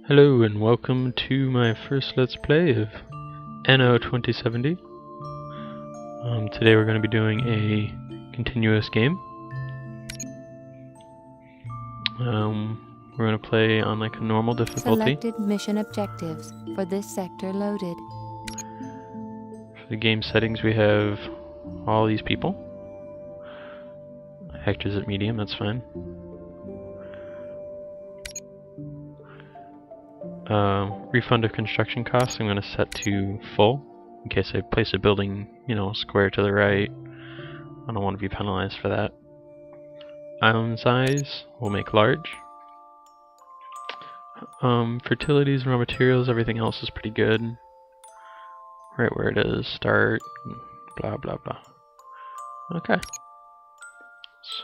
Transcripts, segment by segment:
Hello and welcome to my first Let's Play of Anno 2070. Today we're going to be doing a continuous game. We're going to play on like a normal difficulty. Selected mission objectives for this sector loaded. For the game settings we have all these people. Hector's at medium, that's fine. Refund of construction costs I'm going to set to full in case I place a building, square to the right. I don't want to be penalized for that. Island size we'll make large. Fertilities, raw materials, everything else is pretty good. Right where it is, start, blah blah blah. Okay.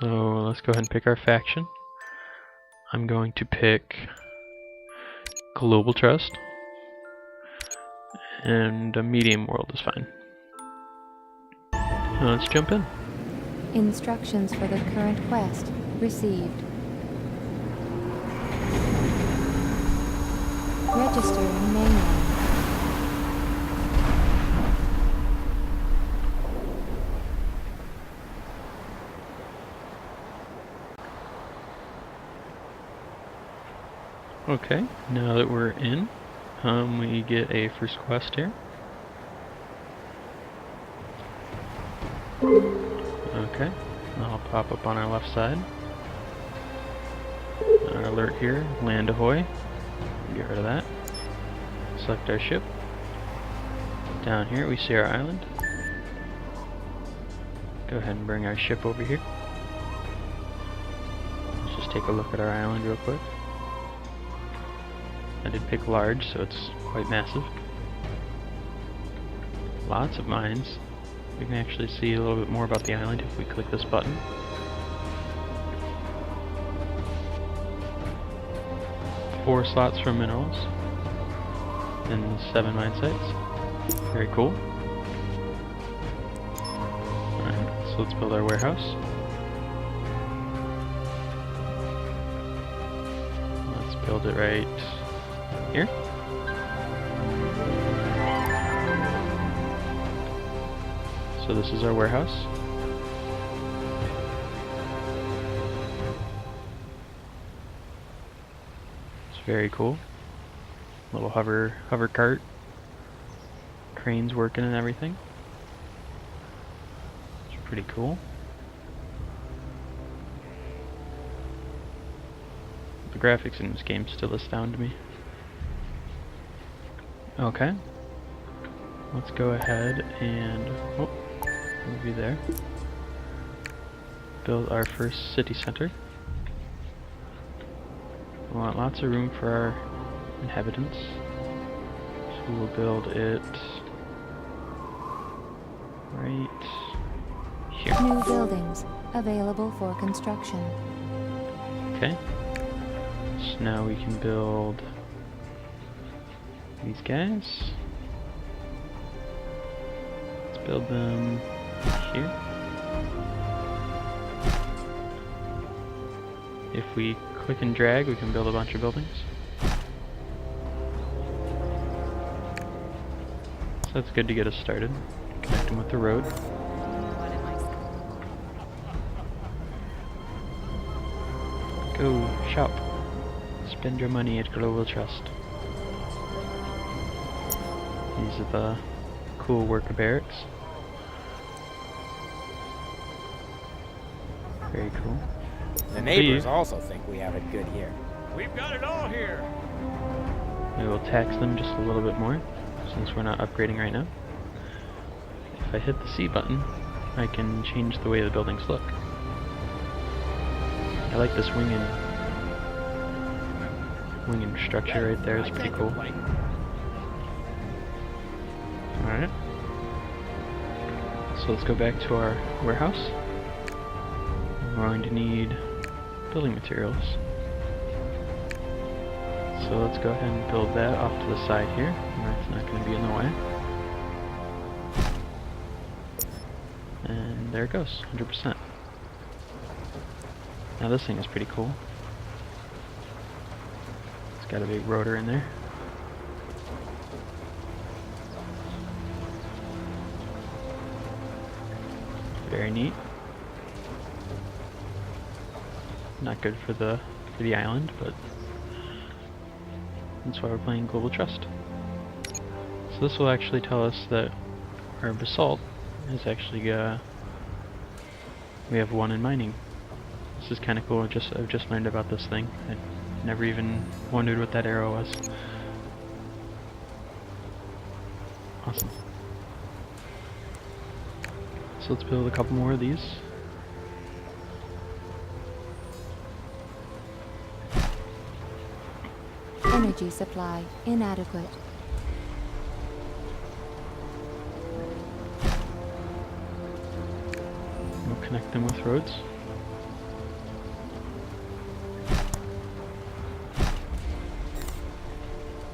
So let's go ahead and pick our faction. I'm going to pick Global Trust, and a medium world is fine. Let's jump in. Instructions for the current quest received. Register in mainland. Okay, now that we're in, we get a first quest here. Okay, that'll pop up on our left side. Our alert here, land ahoy. Get rid of that. Select our ship. Down here we see our island. Go ahead and bring our ship over here. Let's just take a look at our island real quick. I did pick large, so it's quite massive. Lots of mines. We can actually see a little bit more about the island if we click this button. Four slots for minerals and 7 mine sites. Very cool. Alright, so let's build our warehouse. Let's build it right here. So this is our warehouse. It's very cool. Little hover cart. Cranes working and everything. It's pretty cool. The graphics in this game still astound me. Okay. Let's go ahead and we'll be there. Build our first city center. We want lots of room for our inhabitants. So we'll build it right here. New buildings available for construction. Okay. So now we can build these guys. Let's build them here. If we click and drag, we can build a bunch of buildings. So that's good to get us started. Connect them with the road. Go shop. Spend your money at Global Trust. These are the cool worker barracks. Very cool. The neighbors also think we have it good here. We've got it all here. We will tax them just a little bit more, since we're not upgrading right now. If I hit the C button, I can change the way the buildings look. I like this winged structure right there, it's pretty cool. Alright. So let's go back to our warehouse. We're going to need building materials. So let's go ahead and build that off to the side here, where it's not going to be in the way. And there it goes, 100%. Now this thing is pretty cool. got a big rotor in there. Very neat. Not good for the island, but that's why we're playing Global Trust. So this will actually tell us that our basalt is actually we have 1 in mining. This is kind of cool. I've just learned about this thing. I never even wondered what that arrow was. Awesome. So let's build a couple more of these. Energy supply inadequate. We'll connect them with roads.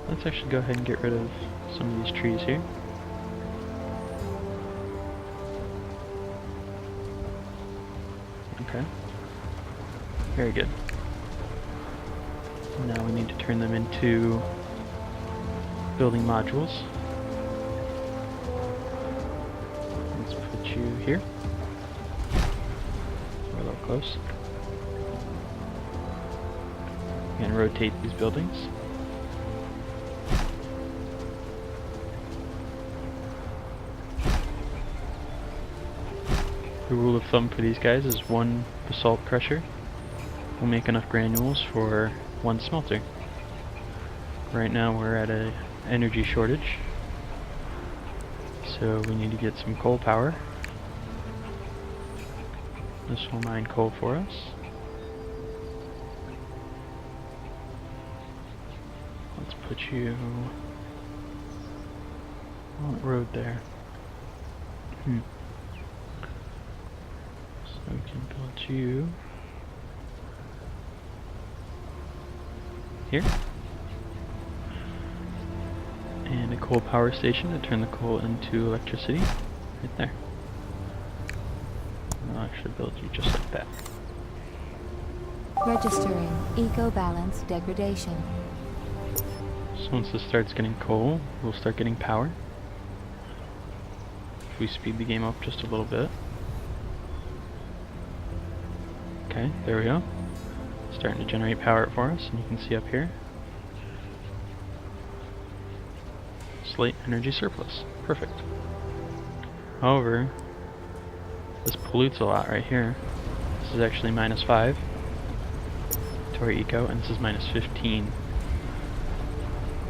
Let's actually go ahead and get rid of some of these trees here. Okay. Very good. Now we need to turn them into building modules. Let's put you here. We're a little close. And rotate these buildings. The rule of thumb for these guys is 1 basalt crusher will make enough granules for 1 smelter. Right now we're at an energy shortage, so we need to get some coal power. This will mine coal for us. Let's put you on the road there. So we can build you here. And a coal power station to turn the coal into electricity. Right there. And I'll actually build you just like that. Registering eco-balance degradation. So once this starts getting coal, we'll start getting power. If we speed the game up just a little bit. Okay, there we go. Starting to generate power for us, and you can see up here. Slight energy surplus. Perfect. However, this pollutes a lot right here. This is actually -5 to our eco, and this is -15.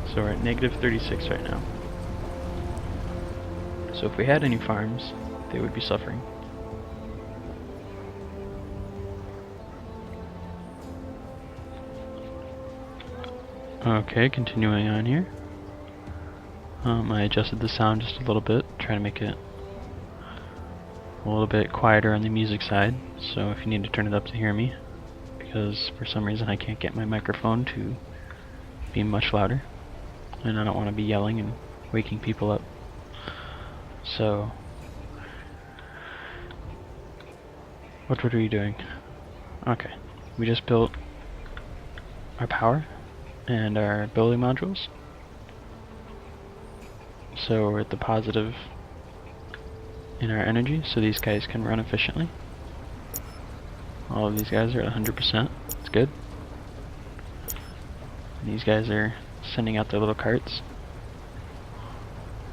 So we're at -36 right now. So if we had any farms, they would be suffering. Okay, continuing on here. I adjusted the sound just a little bit, trying to make it a little bit quieter on the music side, so if you need to turn it up to hear me, because for some reason I can't get my microphone to be much louder, and I don't want to be yelling and waking people up. So, what were you doing? Okay, we just built our power and our building modules. So we're at the positive in our energy, so these guys can run efficiently. All of these guys are at 100%. It's good. And these guys are sending out their little carts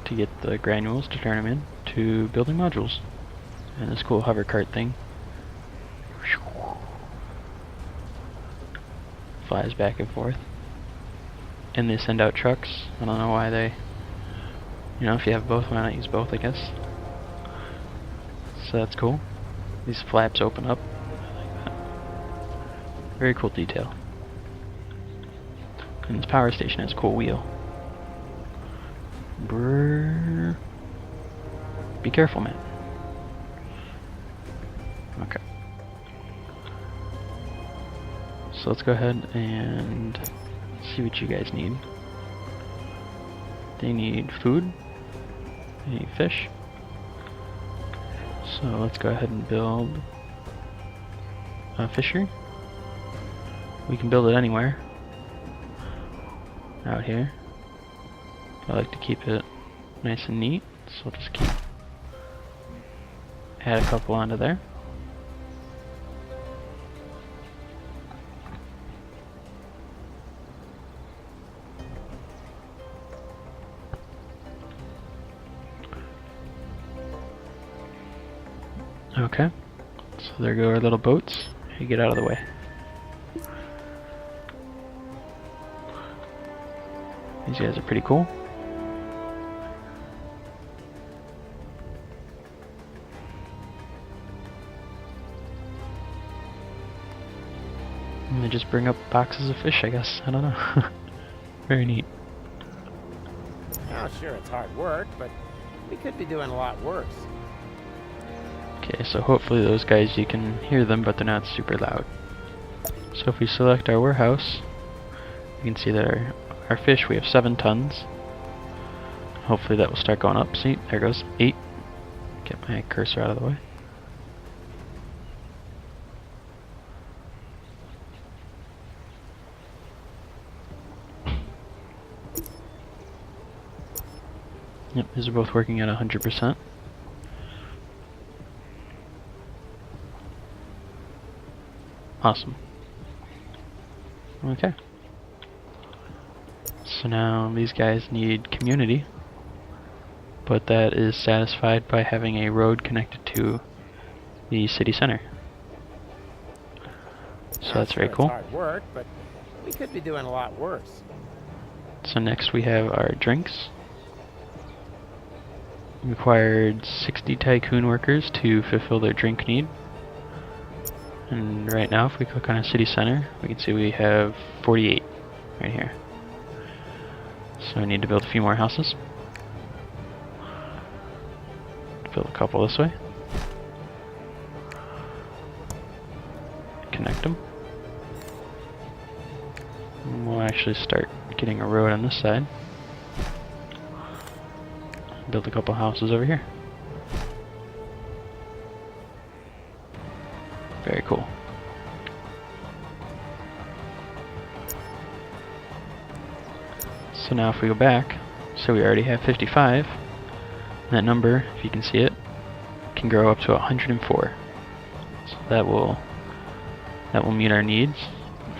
to get the granules to turn them in to building modules. And this cool hover cart thing flies back and forth. And they send out trucks. I don't know why they... You know, if you have both, why not use both, I guess. So that's cool. These flaps open up. I like that. Very cool detail. And this power station has a cool wheel. Brrr. Be careful, man. Okay. So let's go ahead and see what you guys need. They need food. They need fish. So let's go ahead and build a fishery. We can build it anywhere. out here. I like to keep it nice and neat, so I'll just add a couple onto there. Okay, so there go our little boats. You get out of the way. These guys are pretty cool. And they just bring up boxes of fish, I guess. I don't know. Very neat. Oh, sure, it's hard work, but we could be doing a lot worse. Okay, so hopefully those guys, you can hear them, but they're not super loud. So if we select our warehouse, you can see that our fish, we have 7 tons. Hopefully that will start going up. See, there goes 8. Get my cursor out of the way. Yep, these are both working at 100%. Awesome. Okay. So now these guys need community, but that is satisfied by having a road connected to the city center. So that's very cool. It's hard work, but we could be doing a lot worse. So next we have our drinks. Required 60 tycoon workers to fulfill their drink need. And right now, if we click on a city center, we can see we have 48 right here. So I need to build a few more houses. Build a couple this way. Connect them. And we'll actually start getting a road on this side. Build a couple houses over here. Very cool. So now if we go back, so we already have 55. That number, if you can see it, can grow up to 104. So that will meet our needs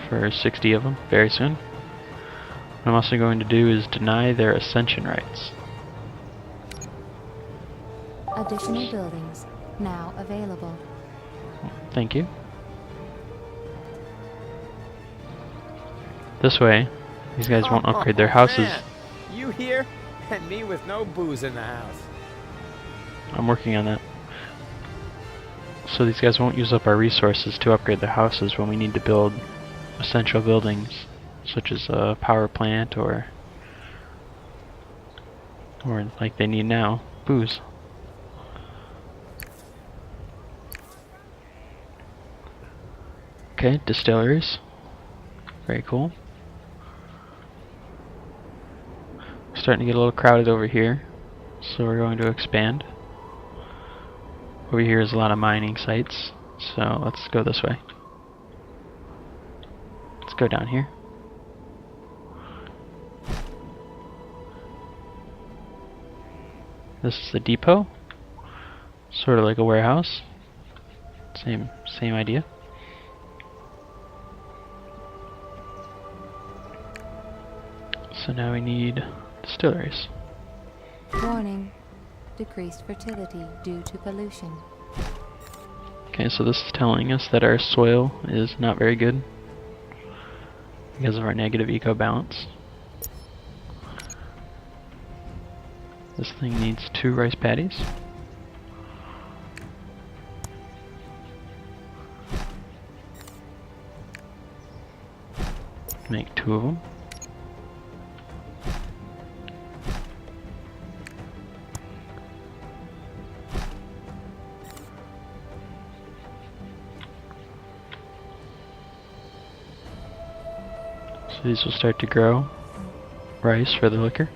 for 60 of them very soon. What I'm also going to do is deny their ascension rights. Additional buildings now available. Thank you. This way, these guys won't upgrade their houses. Man. You here? And me with no booze in the house. I'm working on that. So these guys won't use up our resources to upgrade their houses when we need to build essential buildings, such as a power plant or like they need now, booze. Okay, distilleries. Very cool. Starting to get a little crowded over here, so we're going to expand. Over here is a lot of mining sites, so let's go this way. Let's go down here. This is the depot, sort of like a warehouse. Same idea. So now we need distilleries. Warning. Decreased fertility due to pollution. Okay, so this is telling us that our soil is not very good because of our negative eco balance. This thing needs 2 rice paddies. Make 2 of them. So these will start to grow rice for the liquor.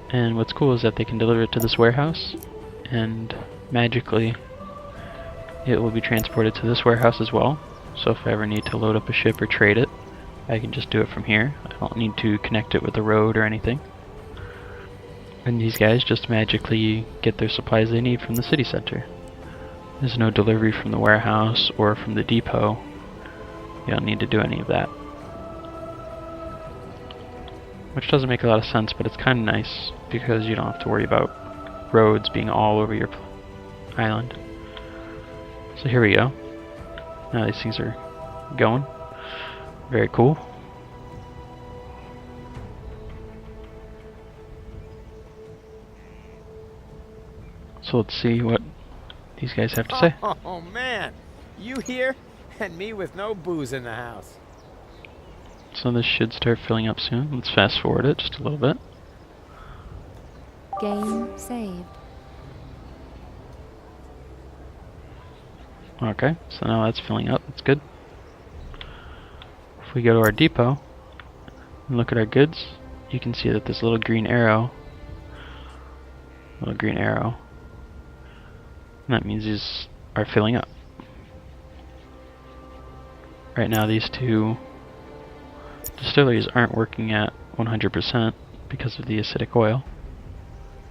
And what's cool is that they can deliver it to this warehouse, and magically it will be transported to this warehouse as well. So if I ever need to load up a ship or trade it, I can just do it from here. I don't need to connect it with the road or anything. And these guys just magically get their supplies they need from the city center. There's no delivery from the warehouse or from the depot. You don't need to do any of that. Which doesn't make a lot of sense, but it's kind of nice because you don't have to worry about roads being all over your island. So here we go. Now these things are going. Very cool. So let's see what these guys have to say. Oh man, you here and me with no booze in the house. So this should start filling up soon. Let's fast forward it just a little bit. Game saved. Okay, so now that's filling up. That's good. If we go to our depot and look at our goods, you can see that this little green arrow, and that means these are filling up. Right now these two distilleries aren't working at 100% because of the acidic oil,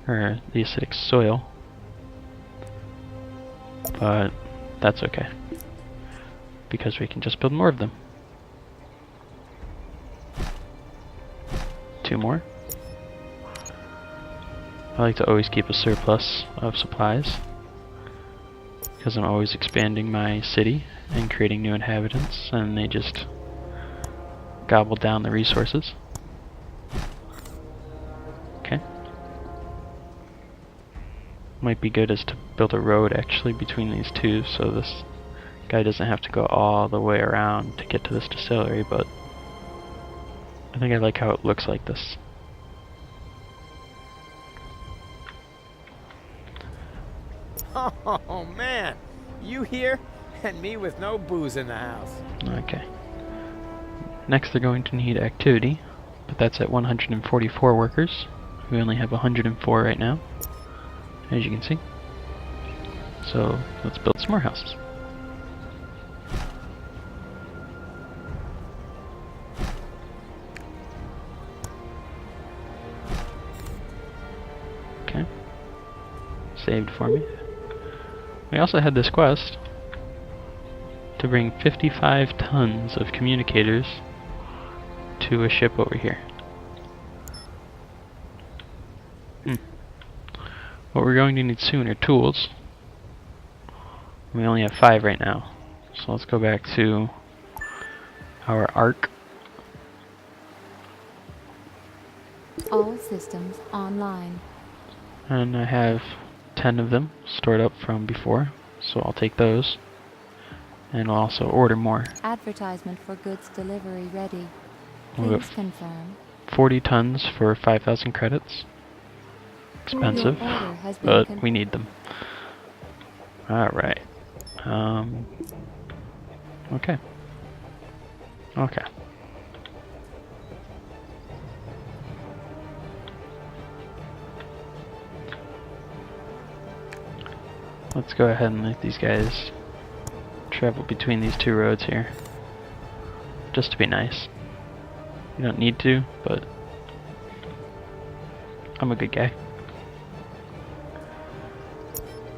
or the acidic soil, but that's okay because we can just build more of them. 2 more. I like to always keep a surplus of supplies because I'm always expanding my city and creating new inhabitants, and they just gobble down the resources. Okay. Might be good is to build a road actually between these two, so this guy doesn't have to go all the way around to get to this distillery, but I think I like how it looks like this. Oh man, you here and me with no booze in the house. Okay. Next they're going to need activity, but that's at 144 workers. We only have 104 right now, as you can see. So let's build some more houses. Okay. Saved for me. We also had this quest to bring 55 tons of communicators to a ship over here. What we're going to need soon are tools. We only have 5 right now. So let's go back to our arc. All systems online. And I have 10 of them stored up from before, so I'll take those. And I'll also order more. Advertisement for goods delivery ready. We'll Please go confirm. 40 tons for 5,000 credits. Expensive, Your order has been but we need them. Alright. Okay. Okay. Let's go ahead and let these guys travel between these 2 roads here. Just to be nice. You don't need to, but I'm a good guy.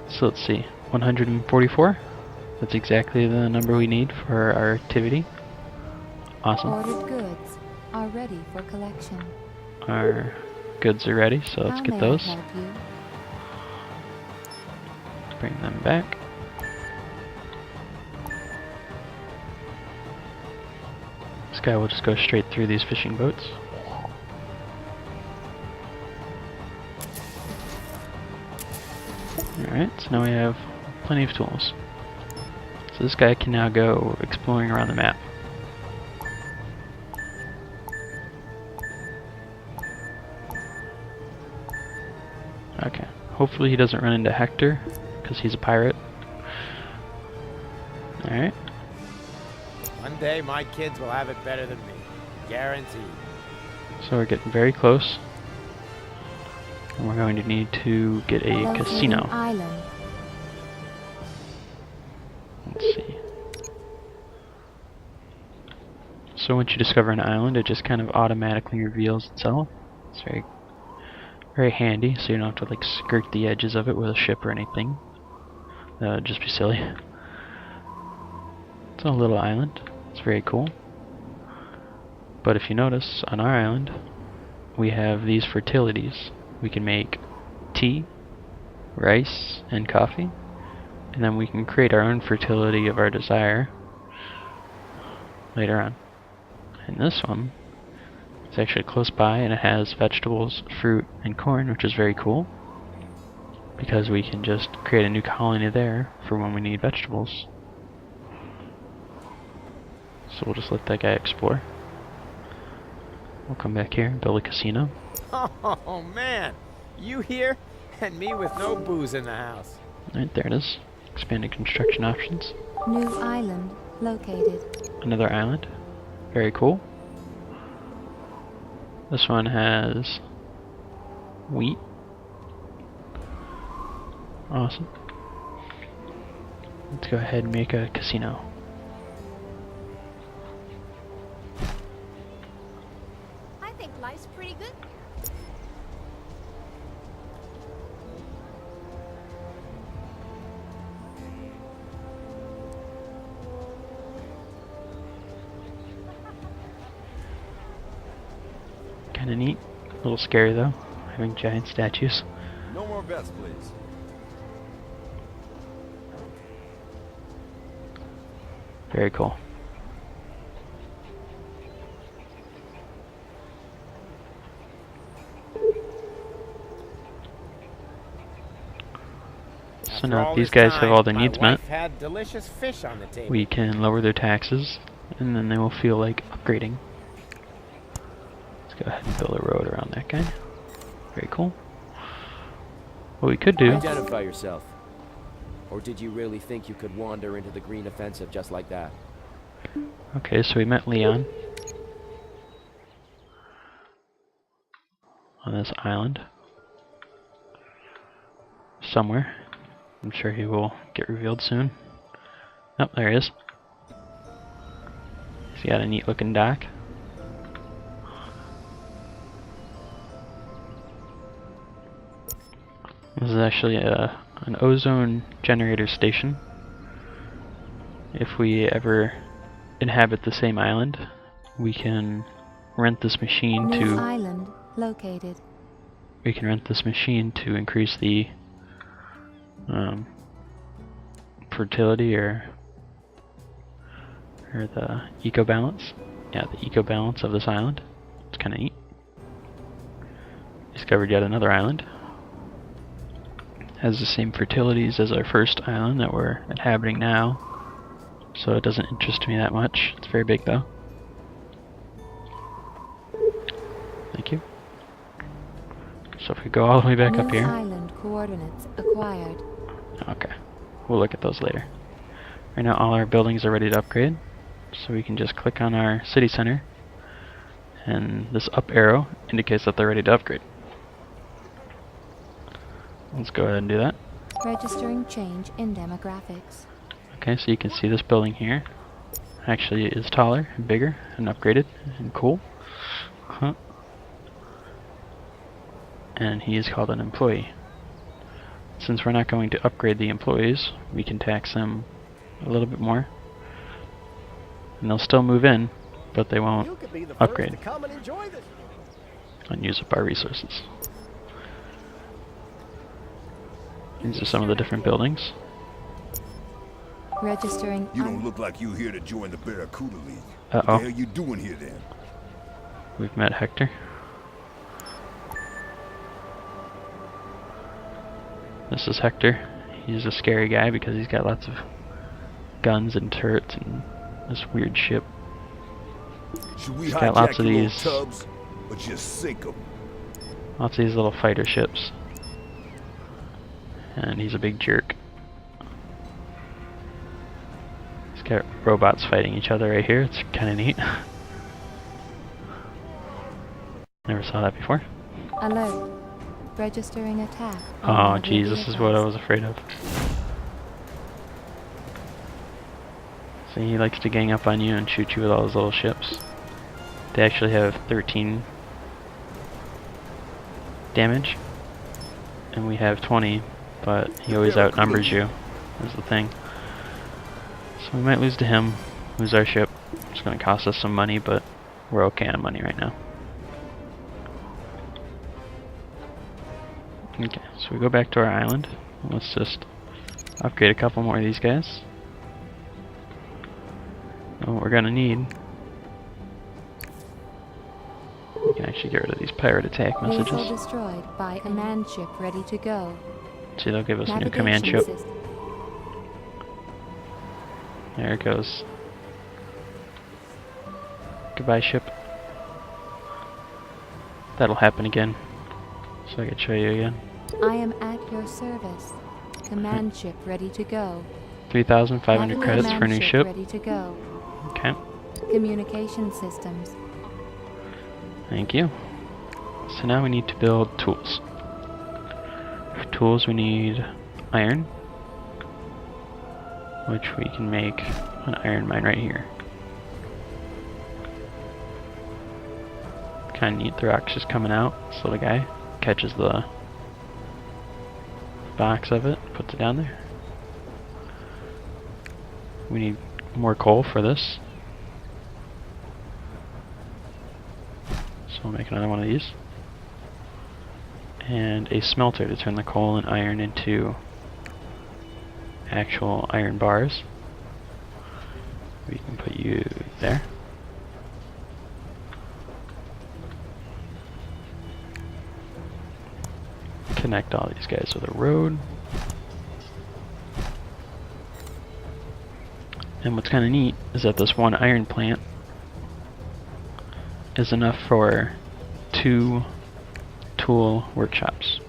So let's see, 144. That's exactly the number we need for our activity. Awesome. Ordered goods are ready for collection. Our goods are ready, so let's How get may I those. help you? Bring them back. This guy will just go straight through these fishing boats. Alright, so now we have plenty of tools. So this guy can now go exploring around the map. Okay, hopefully he doesn't run into Hector, because he's a pirate. Alright. One day my kids will have it better than me. Guaranteed. So we're getting very close. And we're going to need to get a Locating casino. Island. Let's see. So once you discover an island, it just kind of automatically reveals itself. It's very handy, so you don't have to like skirt the edges of it with a ship or anything. That would just be silly. It's a little island. It's very cool. But if you notice, on our island, we have these fertilities. We can make tea, rice, and coffee. And then we can create our own fertility of our desire later on. And this one, it's actually close by, and it has vegetables, fruit, and corn, which is very cool. Because we can just create a new colony there for when we need vegetables. So we'll just let that guy explore. We'll come back here and build a casino. Oh man, you here? And me with no booze in the house. Alright, there it is. Expanded construction options. New island located. Another island. Very cool. This one has wheat. Awesome. Let's go ahead and make a casino. I think life's pretty good. Kinda neat. A little scary though, having giant statues. No more bets, please. Very cool. So now that these guys have all their needs met, had delicious fish on the table. we can lower their taxes, and then they will feel like upgrading. Let's go ahead and build a road around that guy. Very cool. What we could do... Identify yourself. Or did you really think you could wander into the green offensive just like that? Okay, so we met Leon on this island somewhere. I'm sure he will get revealed soon. Oh, there he is. He's got a neat looking dock. This is actually an ozone generator station. If we ever inhabit the same island, we can rent this machine New to island located. we can rent this machine to increase the fertility or the eco balance. Yeah, the eco balance of this island. It's kind of neat. Discovered yet another island. Has the same fertilities as our first island that we're inhabiting now, so it doesn't interest me that much. It's very big though. Thank you. So if we go all the way back New up here, island coordinates acquired. okay, we'll look at those later. Right now all our buildings are ready to upgrade, so we can just click on our city center, and this up arrow indicates that they're ready to upgrade. Let's go ahead and do that. Registering change in demographics. Okay, so you can see this building here actually is taller and bigger and upgraded and cool. Huh. And he is called an employee. Since we're not going to upgrade the employees, we can tax them a little bit more. And they'll still move in, but they won't upgrade and use up our resources. These are some of the different buildings. Registering. You don't look like you here to join the Barracuda League. Uh-oh. What the hell you doing here then? We've met Hector. This is Hector. He's a scary guy because he's got lots of guns and turrets and this weird ship. Should we He's got lots of your these, little tubs, or just sink 'em? lots of these little fighter ships. And he's a big jerk. He's got robots fighting each other right here. It's kind of neat. Never saw that before. Alert. Registering attack. Oh geez, this is what I was afraid of. So he likes to gang up on you and shoot you with all his little ships. They actually have 13 damage, and we have 20, but he always outnumbers you, is the thing. So we might lose to him, lose our ship. It's going to cost us some money, but we're okay on money right now. Okay, so we go back to our island. Let's just upgrade a couple more of these guys. And what we're going to need... We can actually get rid of these pirate attack messages. Vessel destroyed by command ship ready to go. See, they'll give us a new command ship. System. There it goes. Goodbye, ship. That'll happen again. So I can show you again. I am at your service. Command ship ready to go. 3,500 credits for a new ship. Ready to go. Okay. Communication systems. Thank you. So now we need to build tools. For tools we need iron, which we can make an iron mine right here. Kind of neat, the rock's just coming out. This little guy catches the box of it, puts it down there. We need more coal for this. So we'll make another one of these. And a smelter to turn the coal and iron into actual iron bars. We can put you there. Connect all these guys with a road. And what's kind of neat is that this one iron plant is enough for 2 tool workshops.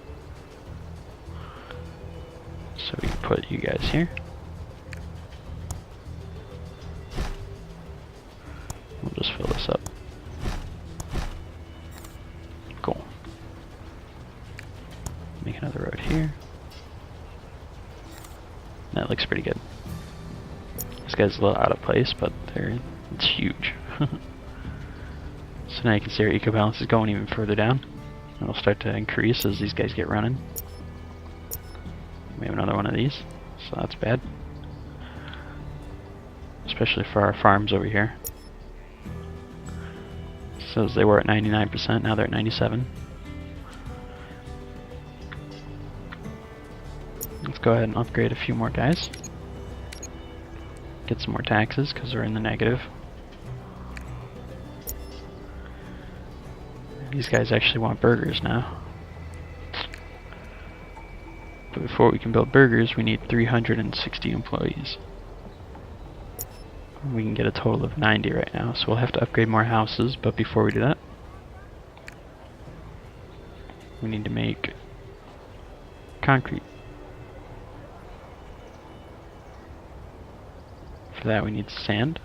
So we can put you guys here. We'll just fill this up. Cool. Make another road here. That looks pretty good. This guy's a little out of place, but it's huge. So now you can see our eco balance is going even further down. It'll start to increase as these guys get running. We have another one of these, so that's bad. Especially for our farms over here. Says they were at 99%, now they're at 97%. Let's go ahead and upgrade a few more guys. Get some more taxes because we're in the negative. These guys actually want burgers now. But before we can build burgers, we need 360 employees. We can get a total of 90 right now, so we'll have to upgrade more houses, but before we do that, we need to make concrete. For that we need sand,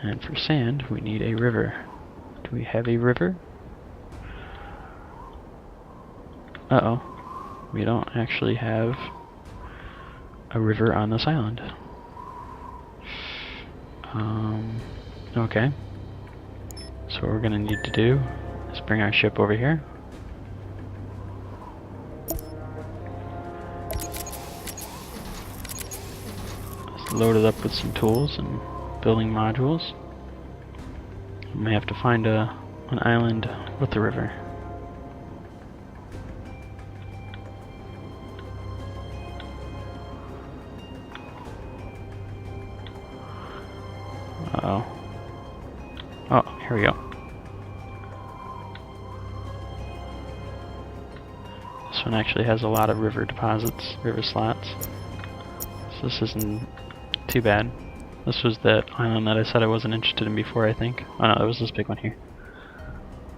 and for sand we need a river. Do we have a river? Uh-oh. We don't actually have a river on this island. Okay. So what we're gonna need to do is bring our ship over here. Let's load it up with some tools and building modules. We may have to find an island with a river. Uh-oh. Oh, here we go. This one actually has a lot of river deposits, river slots. So this isn't too bad. This was that island that I said I wasn't interested in before, I think. Oh no, that was this big one here.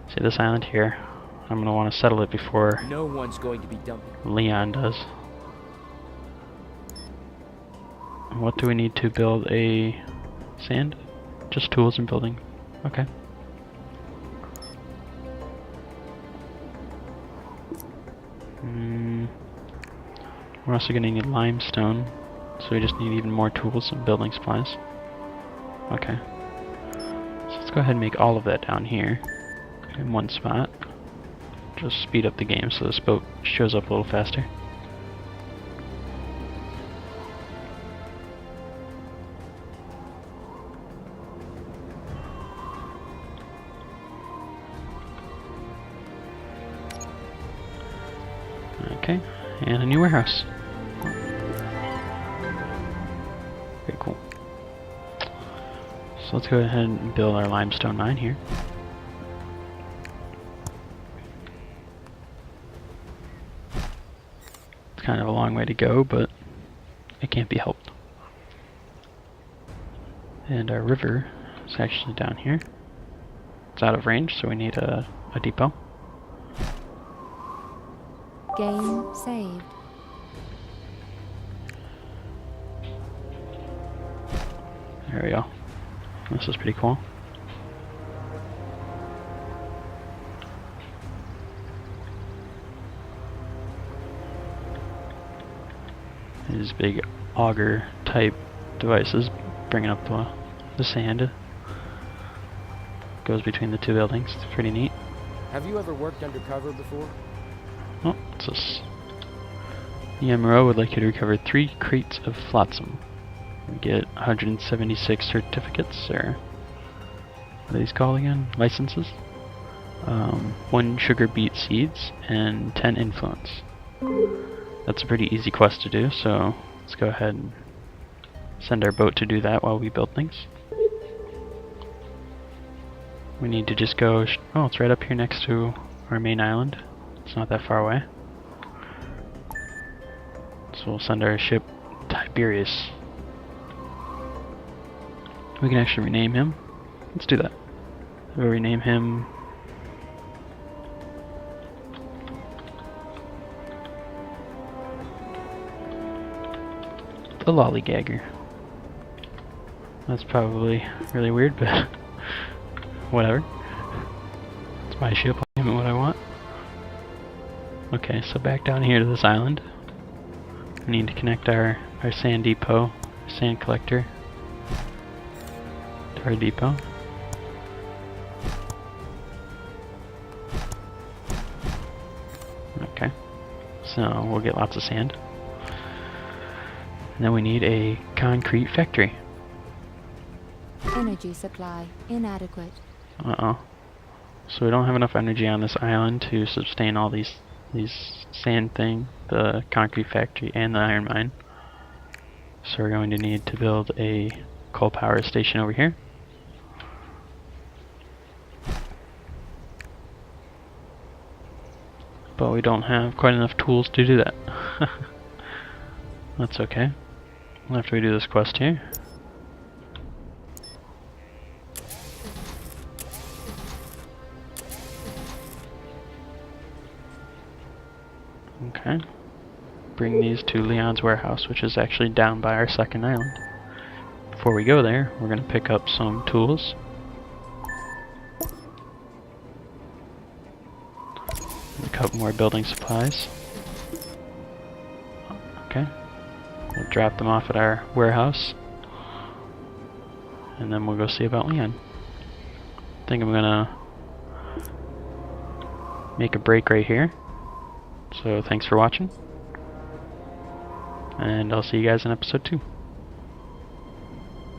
See this island here? I'm going to want to settle it before No one's going to be dumping. Leon does. What do we need to build a sand? Just tools and building. Okay. We're also going to need limestone, so we just need even more tools and building supplies. Okay. So let's go go ahead and make all of that down here in one spot. Just speed up the game so this boat shows up a little faster. Okay, and a new warehouse. Very cool. So let's go ahead and build our limestone mine here. It's kind of a long way to go, but it can't be helped. And our river is actually down here. It's out of range, so we need a depot. Game saved. There we go. This is pretty cool. These big auger type devices bringing up the sand. Goes between the two buildings. It's pretty neat. Have you ever worked undercover before? Oh, what's this? The MRO would like you to recover 3 crates of flotsam. We get 176 certificates, or what are these called again? Licenses. 1 sugar beet seeds, and 10 influence. That's a pretty easy quest to do, so let's go ahead and send our boat to do that while we build things. We need to just go... oh, it's right up here next to our main island. It's not that far away. So we'll send our ship Tiberius. We can actually rename him. Let's do that. We'll rename him... the Lollygagger. That's probably really weird, but whatever. It's my ship, I'll name it what I want. Okay, so back down here to this island. We need to connect our sand depot, sand collector, to our depot. Okay, so we'll get lots of sand. And then we need a concrete factory. Energy supply inadequate. Uh-oh. So we don't have enough energy on this island to sustain all these sand thing, the concrete factory, and the iron mine. So we're going to need to build a coal power station over here. But we don't have quite enough tools to do that. That's okay. After we do this quest here. Okay. Bring these to Leon's warehouse, which is actually down by our second island. Before we go there, we're going to pick up some tools. A couple more building supplies. Okay. We'll drop them off at our warehouse. And then we'll go see about Leon. I think I'm gonna make a break right here. So thanks for watching. And I'll see you guys in episode 2.